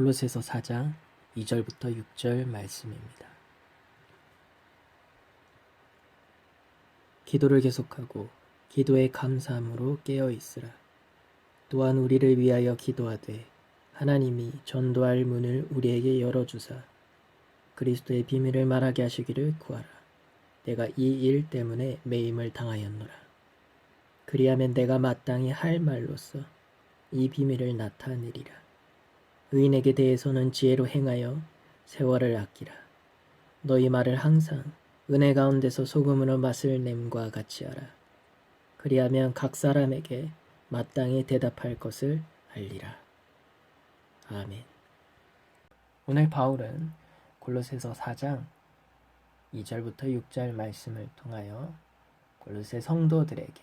골로새서 4장 2절부터 6절 말씀입니다. 기도를 계속하고 기도에 감사함으로 깨어 있으라. 또한 우리를 위하여 기도하되 하나님이 전도할 문을 우리에게 열어주사 그리스도의 비밀을 말하게 하시기를 구하라. 내가 이 일 때문에 매임을 당하였노라. 그리하면 내가 마땅히 할 말로써 이 비밀을 나타내리라. 의인에게 대해서는 지혜로 행하여 세월을 아끼라. 너희 말을 항상 은혜 가운데서 소금으로 맛을 냄과 같이 하라. 그리하면 각 사람에게 마땅히 대답할 것을 알리라. 아멘. 오늘 바울은 골로새서 4장 2절부터 6절 말씀을 통하여 골로새 성도들에게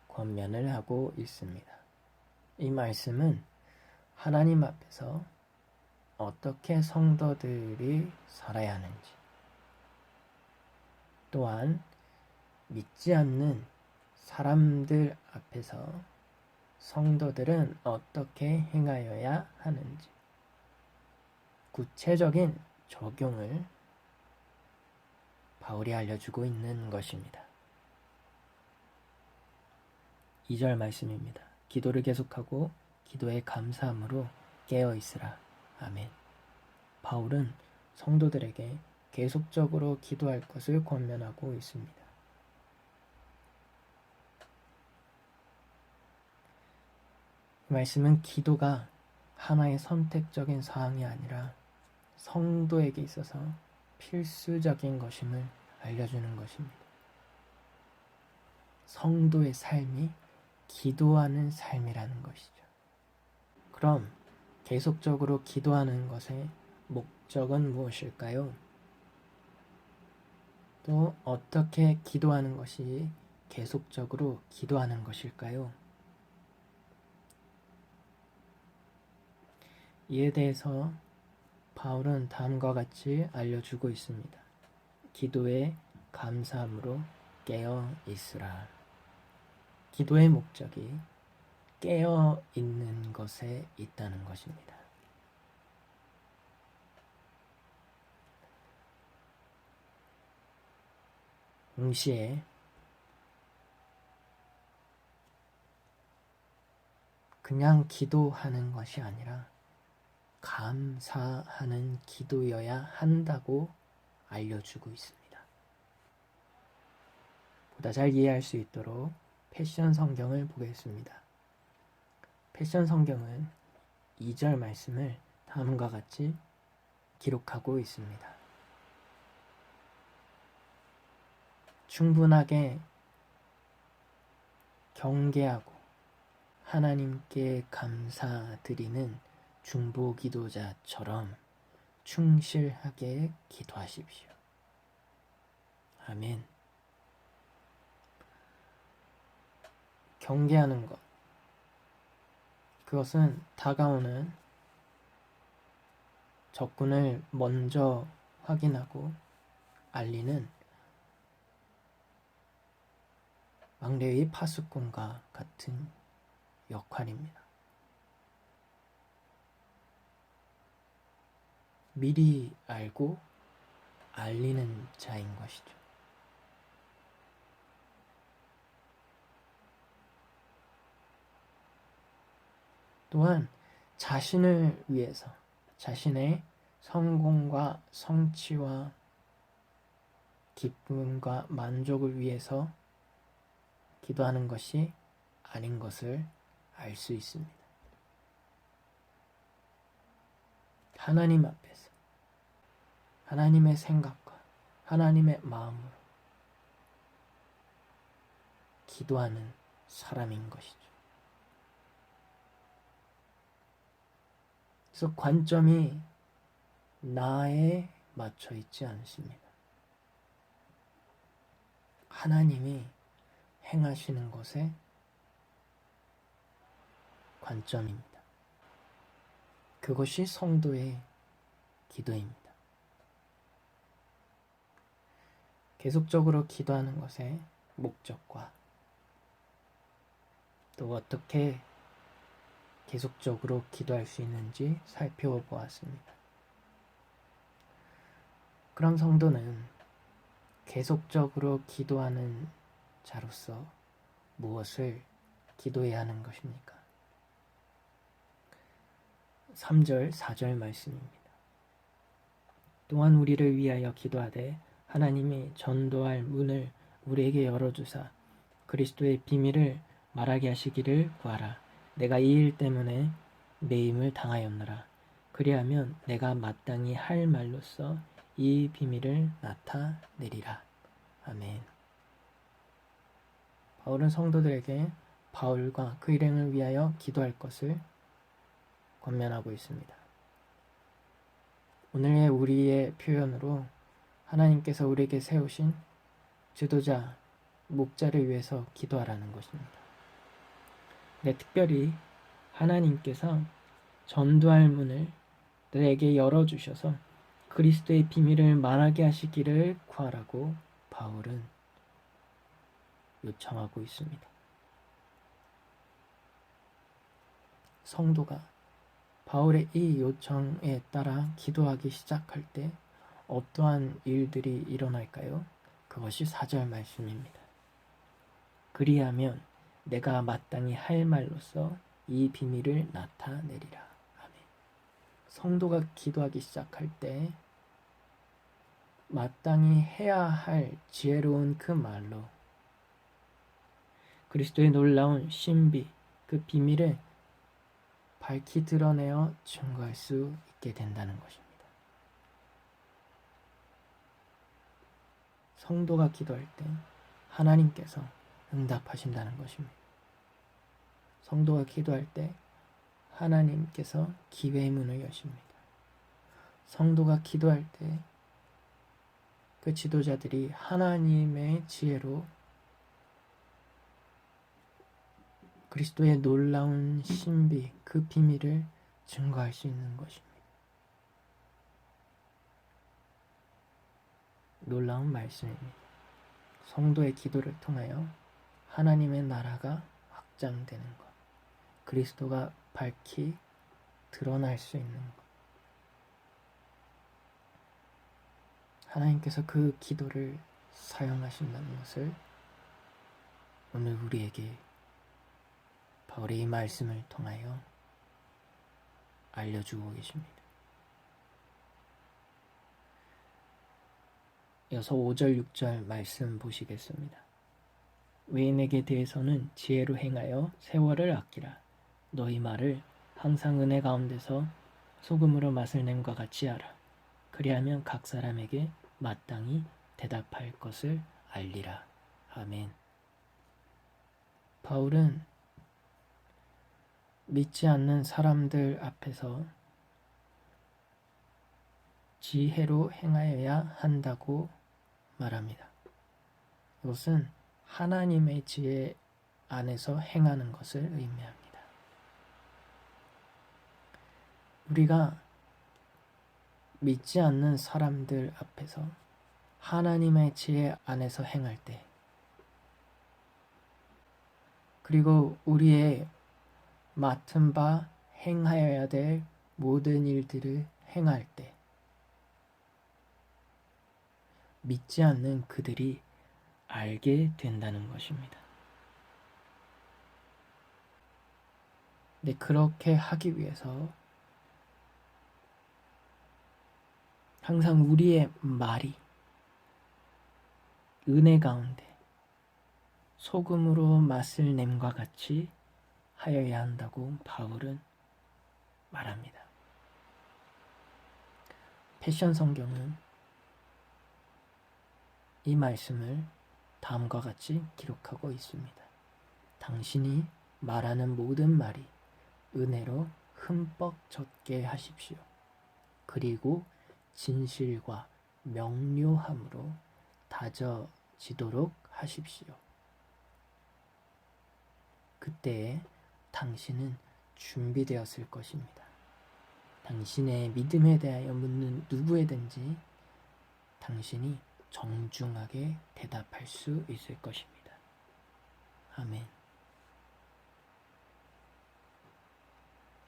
권면을 하고 있습니다. 이 말씀은 하나님 앞에서 어떻게 성도들이 살아야 하는지, 또한 믿지 않는 사람들 앞에서 성도들은 어떻게 행하여야 하는지 구체적인 적용을 바울이 알려주고 있는 것입니다. 2절 말씀입니다. 기도를 계속하고 기도에 감사함으로 깨어 있으라. 아멘. 바울은 성도들에게 계속적으로 기도할 것을 권면하고 있습니다. 이 말씀은 기도가 하나의 선택적인 사항이 아니라 성도에게 있어서 필수적인 것임을 알려주는 것입니다. 성도의 삶이 기도하는 삶이라는 것이죠. 그럼 계속적으로 기도하는 것의 목적은 무엇일까요? 또 어떻게 기도하는 것이 계속적으로 기도하는 것일까요? 이에 대해서 바울은 다음과 같이 알려주고 있습니다. 기도에 감사함으로 깨어 있으라. 기도의 목적이 깨어 있는 것에 있다는 것입니다. 동시에 그냥 기도하는 것이 아니라 감사하는 기도여야 한다고 알려주고 있습니다. 보다 잘 이해할 수 있도록 패션 성경을 보겠습니다. 패션 성경은 2절 말씀을 다음과 같이 기록하고 있습니다. 충분하게 경계하고 하나님께 감사드리는 중보기도자처럼 충실하게 기도하십시오. 아멘. 경계하는 것, 그것은 다가오는 적군을 먼저 확인하고 알리는 망레의 파수꾼과 같은 역할입니다. 미리 알고 알리는 자인 것이죠. 또한 자신을 위해서 자신의 성공과 성취와 기쁨과 만족을 위해서 기도하는 것이 아닌 것을 알 수 있습니다. 하나님 앞에서 하나님의 생각과 하나님의 마음으로 기도하는 사람인 것이죠. 그래서 관점이 나에 맞춰 있지 않습니다. 하나님이 행하시는 것에 관점입니다. 그것이 성도의 기도입니다. 계속적으로 기도하는 것의 목적과 또 어떻게 계속적으로 기도할 수 있는지 살펴보았습니다. 그럼 성도는 계속적으로 기도하는 자로서 무엇을 기도해야 하는 것입니까? 3절, 4절 말씀입니다. 또한 우리를 위하여 기도하되 하나님이 전도할 문을 우리에게 열어주사 그리스도의 비밀을 말하게 하시기를 구하라. 내가 이 일 때문에 매임을 당하였노라. 그리하면 내가 마땅히 할 말로써 이 비밀을 나타내리라. 아멘. 바울은 성도들에게 바울과 그 일행을 위하여 기도할 것을 권면하고 있습니다. 오늘의 우리의 표현으로 하나님께서 우리에게 세우신 지도자, 목자를 위해서 기도하라는 것입니다. 네, 특별히 하나님께서 전도할 문을 내게 열어주셔서 그리스도의 비밀을 말하게 하시기를 구하라고 바울은 요청하고 있습니다. 성도가 바울의 이 요청에 따라 기도하기 시작할 때 어떠한 일들이 일어날까요? 그것이 4절 말씀입니다. 그리하면 내가 마땅히 할 말로써 이 비밀을 나타내리라. 아멘. 성도가 기도하기 시작할 때 마땅히 해야 할 지혜로운 그 말로 그리스도의 놀라운 신비, 그 비밀을 밝히 드러내어 증거할 수 있게 된다는 것입니다. 성도가 기도할 때 하나님께서 응답하신다는 것입니다. 성도가 기도할 때 하나님께서 기회의 문을 여십니다. 성도가 기도할 때 그 지도자들이 하나님의 지혜로 그리스도의 놀라운 신비, 그 비밀을 증거할 수 있는 것입니다. 놀라운 말씀입니다. 성도의 기도를 통하여 하나님의 나라가 확장되는 것, 그리스도가 밝히 드러날 수 있는 것, 하나님께서 그 기도를 사용하신다는 것을 오늘 우리에게 바울의 이 말씀을 통하여 알려주고 계십니다. 이어서 5절, 6절 말씀 보시겠습니다. 외인에게 대해서는 지혜로 행하여 세월을 아끼라. 너희 말을 항상 은혜 가운데서 소금으로 맛을 냄과 같이 하라. 그리하면 각 사람에게 마땅히 대답할 것을 알리라. 아멘. 바울은 믿지 않는 사람들 앞에서 지혜로 행하여야 한다고 말합니다. 이것은 하나님의 지혜 안에서 행하는 것을 의미합니다. 우리가 믿지 않는 사람들 앞에서 하나님의 지혜 안에서 행할 때, 그리고 우리의 맡은 바 행하여야 될 모든 일들을 행할 때, 믿지 않는 그들이 알게 된다는 것입니다. 근데 그렇게 하기 위해서 항상 우리의 말이 은혜 가운데 소금으로 맛을 냄과 같이 하여야 한다고 바울은 말합니다. 패션 성경은 이 말씀을 다음과 같이 기록하고 있습니다. 당신이 말하는 모든 말이 은혜로 흠뻑 젖게 하십시오. 그리고 진실과 명료함으로 다져지도록 하십시오. 그때에 당신은 준비되었을 것입니다. 당신의 믿음에 대하여 묻는 누구에든지 당신이 정중하게 대답할 수 있을 것입니다. 아멘.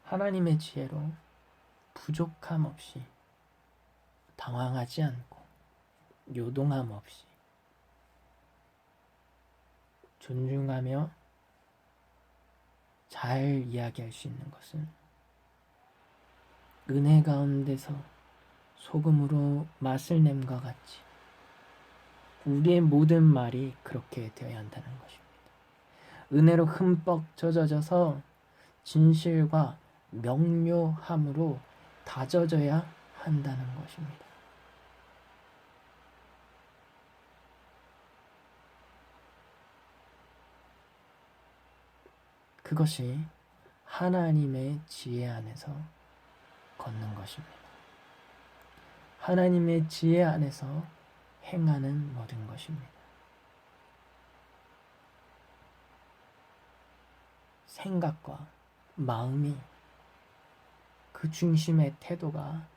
하나님의 지혜로 부족함 없이, 당황하지 않고, 요동함 없이 존중하며 잘 이야기할 수 있는 것은 은혜 가운데서 소금으로 맛을 냄과 같이 우리의 모든 말이 그렇게 되어야 한다는 것입니다. 은혜로 흠뻑 젖어져서 진실과 명료함으로 다져져야 한다는 것입니다. 그것이 하나님의 지혜 안에서 걷는 것입니다. 하나님의 지혜 안에서 행하는 모든 것입니다. 생각과 마음이, 그 중심의 태도가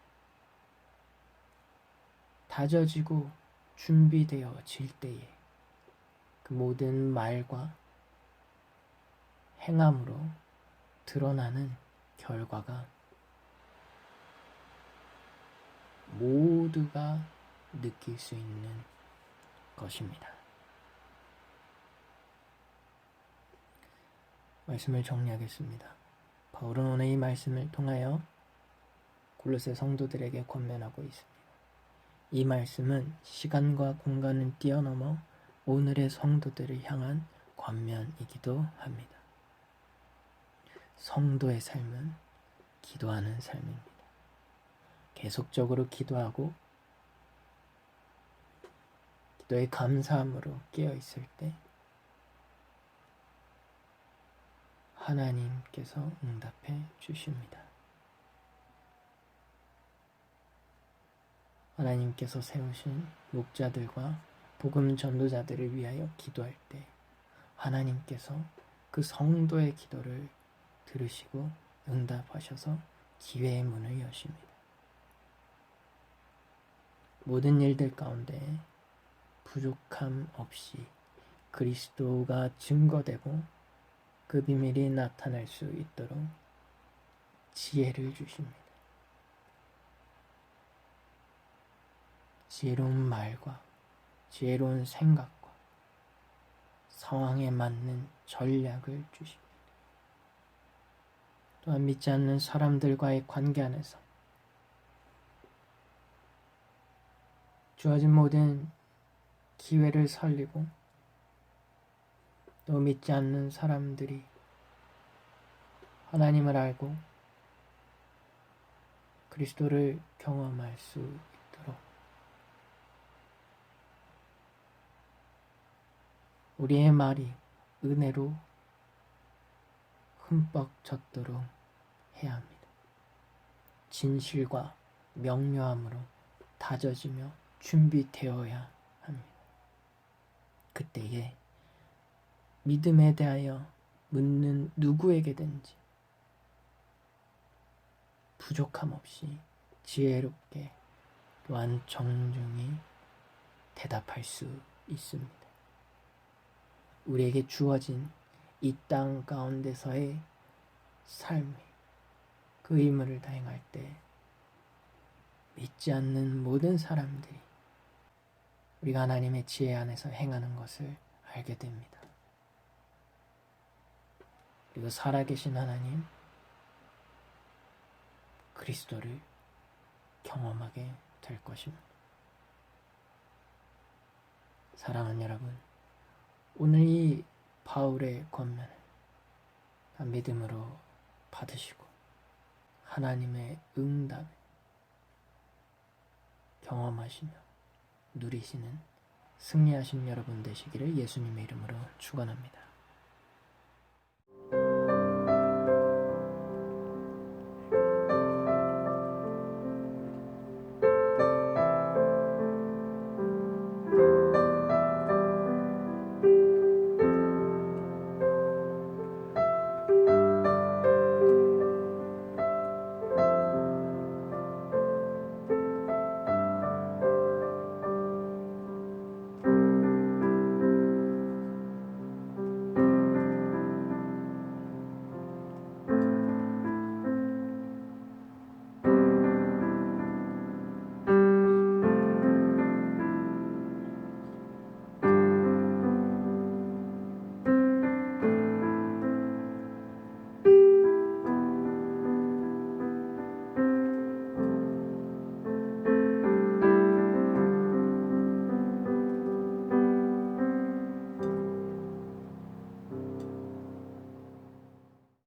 다져지고 준비되어질 때에 그 모든 말과 행함으로 드러나는 결과가 모두가 느낄 수 있는 것입니다. 말씀을 정리하겠습니다. 바울은 오늘 이 말씀을 통하여 골로새 성도들에게 권면하고 있습니다. 이 말씀은 시간과 공간을 뛰어넘어 오늘의 성도들을 향한 권면이기도 합니다. 성도의 삶은 기도하는 삶입니다. 계속적으로 기도하고 기도의 감사함으로 깨어 있을 때 하나님께서 응답해 주십니다. 하나님께서 세우신 목자들과 복음 전도자들을 위하여 기도할 때 하나님께서 그 성도의 기도를 들으시고 응답하셔서 기회의 문을 여십니다. 모든 일들 가운데 부족함 없이 그리스도가 증거되고 그 비밀이 나타날 수 있도록 지혜를 주십니다. 지혜로운 말과 지혜로운 생각과 상황에 맞는 전략을 주십니다. 또한 믿지 않는 사람들과의 관계 안에서 주어진 모든 기회를 살리고 또 믿지 않는 사람들이 하나님을 알고 그리스도를 경험할 수 있도록 우리의 말이 은혜로 흠뻑 젖도록 해야 합니다. 진실과 명료함으로 다져지며 준비되어야 합니다. 그때에 믿음에 대하여 묻는 누구에게든지 부족함 없이 지혜롭게 또한 정중히 대답할 수 있습니다. 우리에게 주어진 이 땅 가운데서의 삶이 그 의무를 다행할 때 믿지 않는 모든 사람들이 우리가 하나님의 지혜 안에서 행하는 것을 알게 됩니다. 그리고 살아계신 하나님 그리스도를 경험하게 될 것입니다. 사랑하는 여러분, 오늘 이 바울의 권면을 믿음으로 받으시고 하나님의 응답을 경험하시며 누리시는 승리하신 여러분 되시기를 예수님의 이름으로 축원합니다.